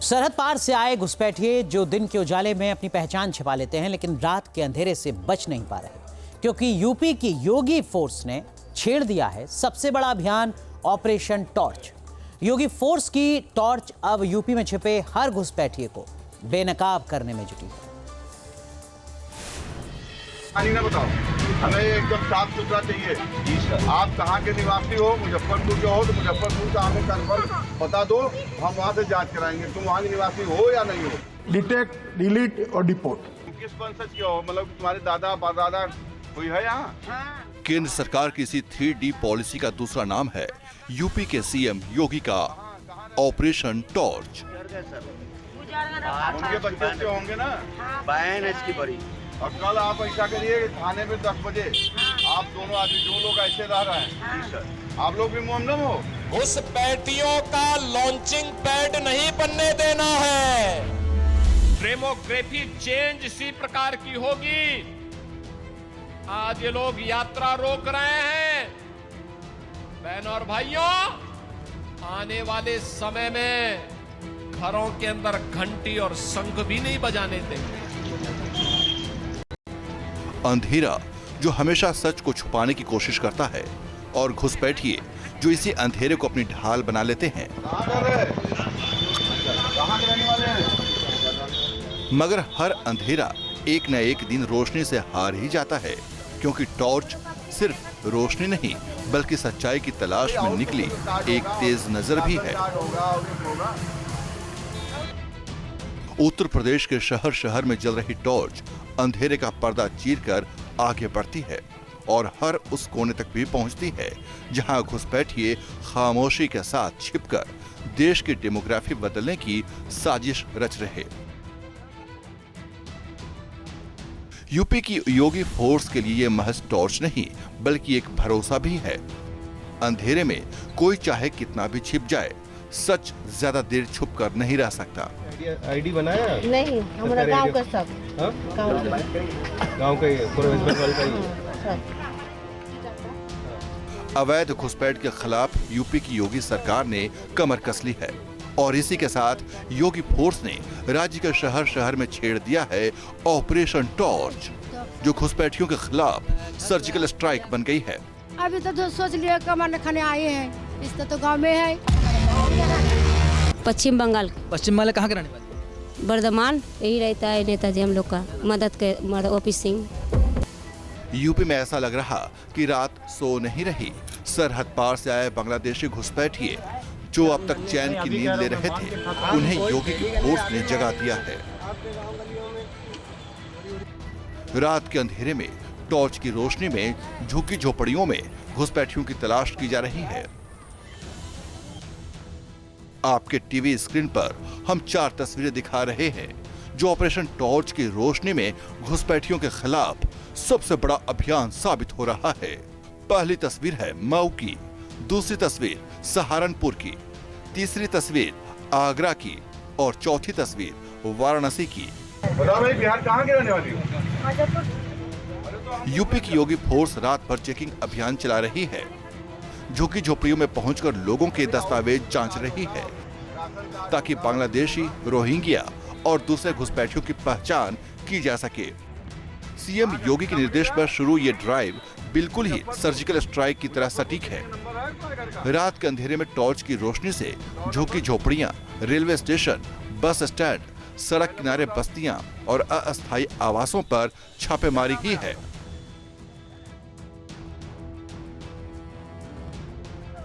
सरहद पार से आए घुसपैठिए जो दिन के उजाले में अपनी पहचान छिपा लेते हैं, लेकिन रात के अंधेरे से बच नहीं पा रहे, क्योंकि यूपी की योगी फोर्स ने छेड़ दिया है सबसे बड़ा अभियान ऑपरेशन टॉर्च। योगी फोर्स की टॉर्च अब यूपी में छिपे हर घुसपैठिए को बेनकाब करने में जुटी है। बताओ, हमें एकदम साफ सुथरा चाहिए। जी सर। आप कहाँ के निवासी हो? मुजफ्फरपुर के हो तो मुजफ्फरपुर का हमें कन्फर्म बता दो, हम वहाँ से जांच कराएंगे तुम वहाँ के निवासी हो या नहीं हो। डिटेक्ट, डिलीट और डिपोर्ट। किस वंशज के हो? मतलब तुम्हारे दादा परदादा कोई है यहाँ? केंद्र सरकार की इसी 3D पॉलिसी का दूसरा नाम है यूपी के सीएम योगी का ऑपरेशन टॉर्च। उनके बच्चे से होंगे ना? बहन है इसकी बड़ी। और कल आप ऐसा करिए थाने पे 10 बजे आप दोनों आदमी जो लोग ऐसे रह रहे हैं, जी सर, आप लोग भी मुमकिन हो। घुसपैठियों का लॉन्चिंग पैड नहीं बनने देना है। डेमोग्राफी चेंज इसी प्रकार की होगी। आज ये लोग यात्रा रोक रहे हैं। बहनों और भाइयों, आने वाले समय में घरों के अंदर घंटी और शंख भी नहीं बजाने देंगे। अंधेरा जो हमेशा सच को छुपाने की कोशिश करता है, और घुसपैठिए जो इसी अंधेरे को अपनी ढाल बना लेते हैं। मगर हर अंधेरा एक न एक दिन रोशनी से हार ही जाता है, क्योंकि टॉर्च सिर्फ रोशनी नहीं बल्कि सच्चाई की तलाश में निकली एक तेज नजर भी है। उत्तर प्रदेश के शहर शहर में जल रही टॉर्च अंधेरे का पर्दा चीरकर आगे बढ़ती है और हर उस कोने तक भी पहुंचती है जहां घुसपैठिए खामोशी के साथ छिपकर देश की डेमोग्राफी बदलने की साजिश रच रहे। यूपी की योगी फोर्स के लिए यह महज टॉर्च नहीं बल्कि एक भरोसा भी है। अंधेरे में कोई चाहे कितना भी छिप जाए, सच ज्यादा देर छुप कर नहीं रह सकता। आईडी बनाया? नहीं, हमारा गांव का सब। गांव का ही, पूरा वेस्ट बंगाल का ही। अवैध घुसपैठ के खिलाफ यूपी की योगी सरकार ने कमर कस ली है, और इसी के साथ योगी फोर्स ने राज्य के शहर शहर में छेड़ दिया है ऑपरेशन टॉर्च, जो घुसपैठियों के खिलाफ सर्जिकल स्ट्राइक बन गई है। अभी तो सोच लिया कमाने खाने आए हैं, इस तो गाँव में है। पश्चिम बंगाल। पश्चिम बंगाल कहाँ के रहने वाले? बर्धमान। यही रहता है नेताजी हम लोग का मदद के ओपी सिंह। यूपी में ऐसा लग रहा कि रात सो नहीं रही। सरहद पार से आए बांग्लादेशी घुसपैठिए जो अब तक चैन की नींद ले रहे थे, उन्हें योगी की फोर्स ने जगा दिया है। रात के अंधेरे में टॉर्च की रोशनी में झुकी झोपड़ियों में घुसपैठियों की तलाश की जा रही है। आपके टीवी स्क्रीन पर हम 4 तस्वीरें दिखा रहे हैं जो ऑपरेशन टॉर्च की रोशनी में घुसपैठियों के खिलाफ सबसे बड़ा अभियान साबित हो रहा है। पहली तस्वीर है मऊ की, दूसरी तस्वीर सहारनपुर की, तीसरी तस्वीर आगरा की और चौथी तस्वीर वाराणसी की। बताओ भाई, बिहार कहाँ के रहने वाली हो? यूपी की योगी फोर्स रात भर चेकिंग अभियान चला रही है, झुग्गी झोपड़ियों में पहुंचकर लोगों के दस्तावेज जांच रही है, ताकि बांग्लादेशी, रोहिंग्या और दूसरे घुसपैठियों की पहचान की जा सके। सीएम योगी के निर्देश पर शुरू ये ड्राइव बिल्कुल ही सर्जिकल स्ट्राइक की तरह सटीक है। रात के अंधेरे में टॉर्च की रोशनी से झुग्गी झोपड़ियां, रेलवे स्टेशन, बस स्टैंड, सड़क किनारे बस्तियां और अस्थायी आवासों पर छापेमारी की है।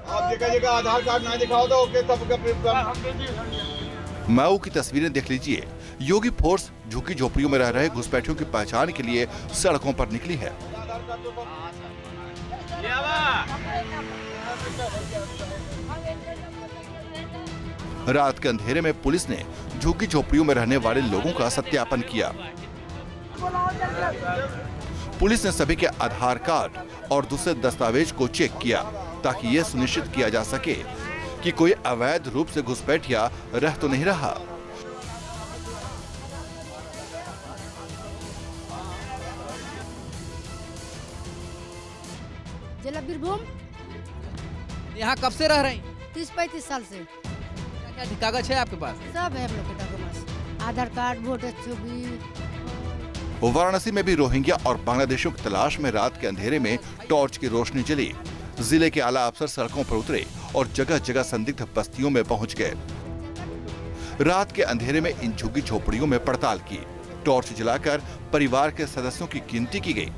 आप जगह आधार कार्ड ना दिखाओ तो ओके मऊ की तस्वीरें देख लीजिए। योगी फोर्स झुग्गी झोपड़ियों में रह रहे घुसपैठियों की पहचान के लिए सड़कों पर निकली है। रात के अंधेरे में पुलिस ने झुग्गी झोपड़ियों में रहने वाले लोगों का सत्यापन किया। पुलिस ने सभी के आधार कार्ड और दूसरे दस्तावेज को चेक किया, ताकि यह सुनिश्चित किया जा सके कि कोई अवैध रूप से घुसपैठिया रह तो नहीं रहा। जिला बीरभूम। यहाँ कब से रह रही? 30-35 साल से। क्या कागज है आपके पास? सब है हम लोग के डॉक्यूमेंट्स, आधार कार्ड, वोटर छुबी। वाराणसी में भी रोहिंग्या और बांग्लादेशियों की तलाश में रात के अंधेरे में टॉर्च की रोशनी जली। जिले के आला अफसर सड़कों पर उतरे और जगह जगह संदिग्ध बस्तियों में पहुंच गए। रात के अंधेरे में इन झुग्गी झोपड़ियों में पड़ताल की। टॉर्च जलाकर परिवार के सदस्यों की गिनती की गई।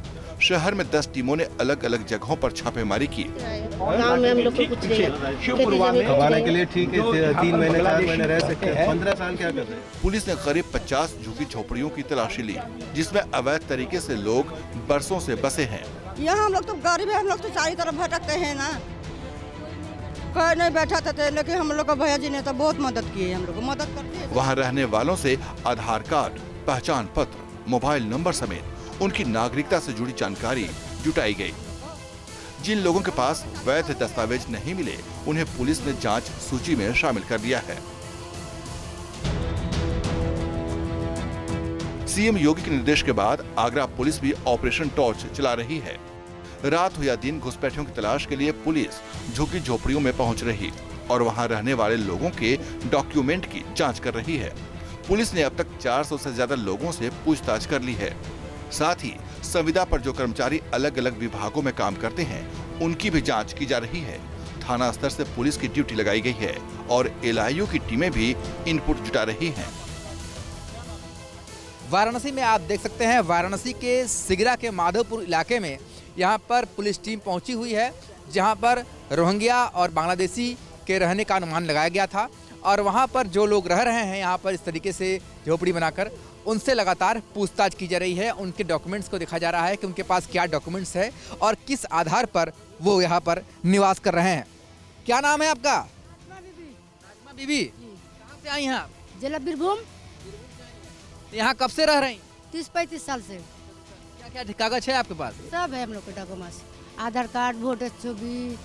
शहर में 10 टीमों ने अलग अलग जगहों पर छापेमारी की। गाँव में हम लोग को कुछ नहीं, कमाने के लिए ठीक है, 3 महीने 4 महीने रह सकते हैं, 15 साल क्या कर रहे हैं? पुलिस ने करीब 50 झुग्गी झोपड़ियों की तलाशी ली, जिसमें अवैध तरीके से लोग बरसों से बसे हैं। यहाँ हम लोग तो गरीब है, हम लोग तो चारों तरफ भटकते हैं ना, कोई नहीं बैठा था, लेकिन हम लोग का भैया जी ने तो बहुत मदद की है, हम लोग को मदद करते हैं। वहाँ रहने वालों से आधार कार्ड, पहचान पत्र, मोबाइल नंबर समेत उनकी नागरिकता से जुड़ी जानकारी जुटाई गई। जिन लोगों के पास वैध दस्तावेज नहीं मिले, उन्हें पुलिस ने जांच सूची में शामिल कर लिया है। सीएम योगी के निर्देश के बाद आगरा पुलिस भी ऑपरेशन टॉर्च चला रही है। रात हो या दिन घुसपैठियों की तलाश के लिए पुलिस झुग्गी झोपड़ियों में पहुंच रही और वहां रहने वाले लोगों के डॉक्यूमेंट की जांच कर रही है। पुलिस ने अब तक 400 से ज्यादा लोगों से पूछताछ कर ली है। साथ ही संविदा पर जो कर्मचारी अलग अलग विभागों में काम करते हैं, उनकी भी जांच की जा रही है। थाना स्तर से पुलिस की ड्यूटी लगाई गई है और एलआईयू की टीमें भी इनपुट जुटा रही हैं। वाराणसी में आप देख सकते हैं, वाराणसी के सिगरा के माधवपुर इलाके में यहाँ पर पुलिस टीम पहुंची हुई है, जहाँ पर रोहिंग्या और बांग्लादेशी के रहने का अनुमान लगाया गया था और वहाँ पर जो लोग रह रहे हैं यहाँ पर इस तरीके से झोपड़ी बनाकर, उनसे लगातार पूछताछ की जा रही है। उनके डॉक्यूमेंट्स को देखा जा रहा है कि उनके पास क्या डॉक्यूमेंट्स है और किस आधार पर वो यहाँ पर निवास कर रहे हैं। क्या नाम है आपका? नाजमा बीबी। कहाँ से आई हैं आप? जिला बीरभूम। यहाँ कब से रह रही? 30-35 साल से। क्या क्या कागज है आपके पास? सब है हम लोग के डॉक्यूमेंट्स, आधार कार्ड, वोटर छुबी,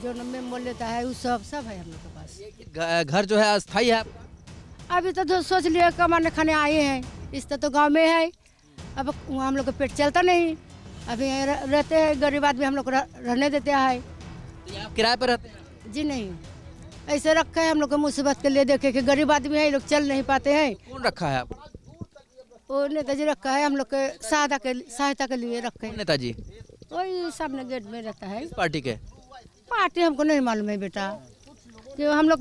जो नंबर मोल लेता है वो सब है हम लोग के पास। घर जो है अस्थायी है? अभी तो सोच लिया कमाने खाने आए हैं, इस तो गांव में है, अब वहाँ हम लोग का पेट चलता नहीं, अभी रहते हैं, गरीब आदमी हम लोग को रहने देते हैं। तो यहाँ किराए पर रहते हैं? जी नहीं, ऐसे रखा है हम लोग को मुसीबत के लिए, देखे कि गरीब आदमी है, लोग चल नहीं पाते हैं। कौन रखा है आप? वो नेताजी रखा है, हम लोग के सहायता के लिए रखे हैं। नेताजी वही सामने गेट में रहता है। किस पार्टी के? पार्टी हमको नहीं मालूम है बेटा, कि हम लोग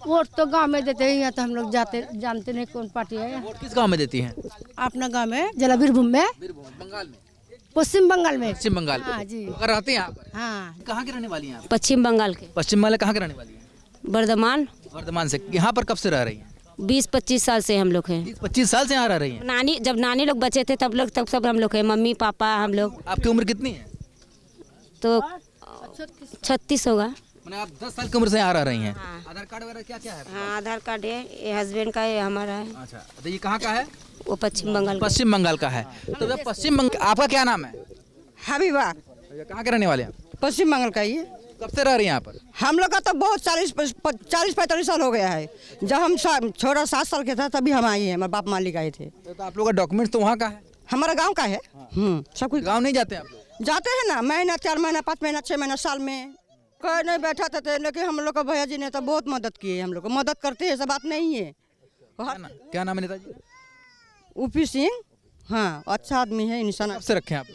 वोट तो गांव में देते हैं, यहाँ तो हम लोग जानते नहीं कौन पार्टी है। वोट किस गांव में देती हैं? अपना गांव में, जिला बीरभूम में, बंगाल में, पश्चिम बंगाल में। पश्चिम बंगाल में? हाँ जी। अगर रहते हैं आप? हाँ। कहाँ के रहने वाली हैं आप? पश्चिम बंगाल के। पश्चिम बंगाल कहाँ के रहने वाली हैं? वर्धमान। वर्धमान से। यहाँ पर कब से रह रही हैं? 20-25 साल से हम लोग हैं। 20-25 साल से यहाँ रह रही हैं? जब नानी लोग बचे थे तब सब हम लोग हैं, मम्मी पापा हम लोग। आपकी उम्र कितनी है? तो 36 होगा। मैंने आप 10 साल की उम्र से यहाँ रह रही हैं। हाँ। आधार कार्ड वगैरह क्या क्या है? हाँ, आधार कार्ड है, ये हस्बैंड का है, हमारा है। अच्छा, तो ये कहाँ का है? वो पश्चिम बंगाल। पश्चिम बंगाल का है। तो जब पश्चिम बंगाल, आपका क्या नाम है? हबीबा। कहाँ के रहने वाले हैं? पश्चिम बंगाल का ही। कब से रह रही हैं यहाँ पर? हम लोग का तो बहुत 40-45 साल हो गया है। जब हम छोटा 7 साल के था तभी हम आए हैं, हमारे बाप मालिक आए थे। तो आप लोग का डॉक्यूमेंट तो वहाँ का है? हमारा गाँव का है। सब कुछ गाँव नहीं जाते आप लोग? जाते हैं ना, महीना 4 महीना 5 महीना 6 महीना साल में। कोई नहीं बैठा था, लेकिन हम लोग का भैया जी ने तो बहुत मदद की है, हम लोग को मदद करते हैं, ऐसा बात नहीं है। क्या नाम है नेताजी? ऊपी सिंह। हाँ, अच्छा आदमी है, इंसान। कब से रखे आप?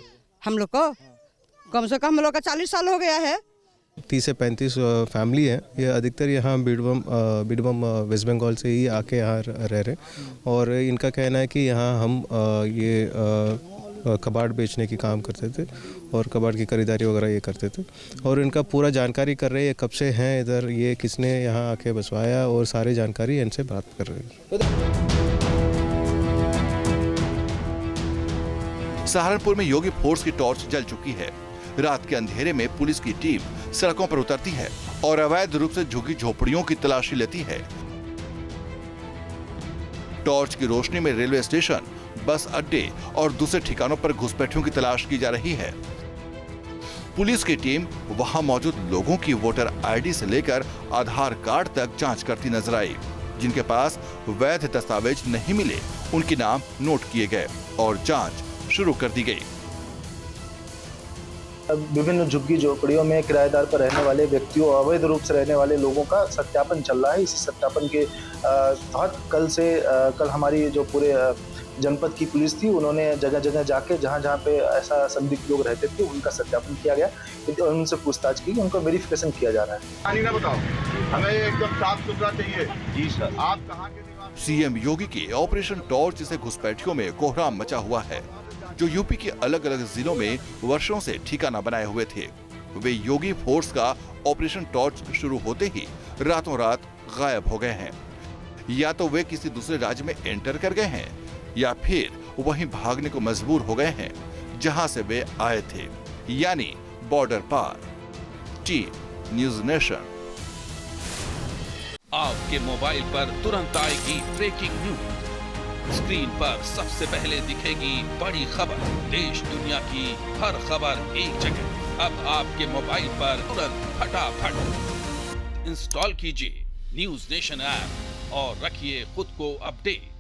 हम लोग को कम से कम हम लोग का 40 साल हो गया है। 30 से 35 फैमिली है। ये अधिकतर यहाँ बीरभूम वेस्ट बंगाल से ही आके यहाँ रह रहे, और इनका कहना है कि यहाँ हम ये कबाड़ बेचने की काम करते थे और कबाड़ की खरीदारी वगैरह ये करते थे, और इनका पूरा जानकारी कर रहे हैं कब से हैं इधर, ये किसने यहाँ आके बसवाया, और सारी जानकारी इनसे बात कर रहे हैं। सहारनपुर में योगी फोर्स की टॉर्च जल चुकी है। रात के अंधेरे में पुलिस की टीम सड़कों पर उतरती है और अवैध रूप से झुग्गी झोपड़ियों की तलाशी लेती है। टॉर्च की रोशनी में रेलवे स्टेशन, बस अड्डे और दूसरे ठिकानों पर घुसपैठियों की तलाश की जा रही है। पुलिस की टीम वहां मौजूद लोगों की वोटर आईडी से लेकर आधार कार्ड तक जांच करती नजर आई। जिनके पास वैध दस्तावेज नहीं मिले, उनके नाम नोट किए गए और जांच शुरू कर दी गई। विभिन्न झुग्गी झोपड़ियों में किराएदार पर रहने वाले व्यक्तियों, अवैध रूप से रहने वाले लोगों का सत्यापन चल रहा है। इस सत्यापन के तहत कल हमारी जो पूरे जनपद की पुलिस थी, उन्होंने जगह जगह जाके जहाँ पे ऐसा संदिग्ध लोग रहते थे उनका सत्यापन किया गया और उनसे पूछताछ की, उनका वेरिफिकेशन किया जा रहा है। पानी ना बताओ, हमें एकदम साफ सुथरा चाहिए। जी सर। आप कहाँ के निवासी? सीएम योगी के ऑपरेशन टॉर्च से घुसपैठियों में कोहराम मचा हुआ है, जो यूपी के अलग अलग जिलों में वर्षों से ठिकाना बनाए हुए थे। वे योगी फोर्स का ऑपरेशन टॉर्च शुरू होते ही रातों रात गायब हो गए हैं। या तो वे किसी दूसरे राज्य में एंटर कर गए हैं या फिर वहीं भागने को मजबूर हो गए हैं जहां से वे आए थे, यानी बॉर्डर पार। Team News Nation. आपके मोबाइल पर तुरंत आएगी ब्रेकिंग न्यूज। स्क्रीन पर सबसे पहले दिखेगी बड़ी खबर। देश दुनिया की हर खबर एक जगह। अब आपके मोबाइल पर तुरंत फटाफट इंस्टॉल कीजिए न्यूज़ नेशन ऐप और रखिए खुद को अपडेट।